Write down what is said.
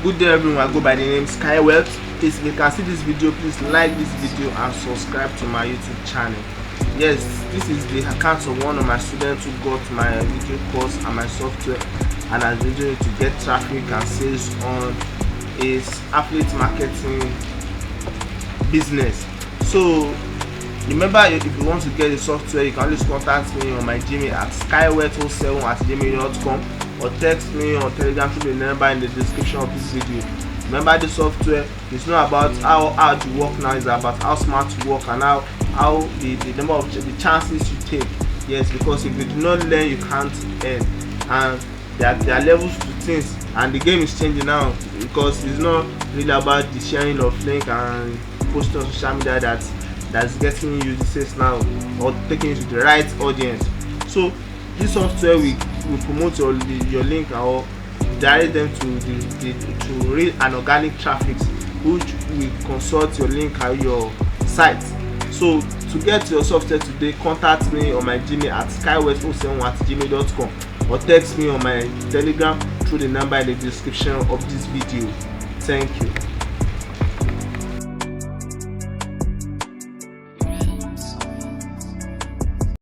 Good day everyone, I go by the name Skywell. Please, if you can see this video, please like this video and subscribe to my YouTube channel. Yes, this is the account of one of my students who got my video course and my software and has been doing it to get traffic and sales on his affiliate marketing business. So remember, if you want to get the software, you can always contact me on my Gmail at skywell07@gmail.com or text me on Telegram through the number in the description of this video. Remember, the software is not about how hard you work now, it's about how smart you work and how the number of the chances you take. Yes, because if you do not learn, you can't earn, and there are levels to things, and the game is changing now because it's not really about the sharing of link and posting on social media that's getting you the sales now or taking you to the right audience. So this software will promote your link or direct them to real and organic traffic which will consult your link and your site. So to get your software today, contact me on my Gmail at skywell07@gmail.com or text me on my Telegram through the number in the description of this video. Thank you.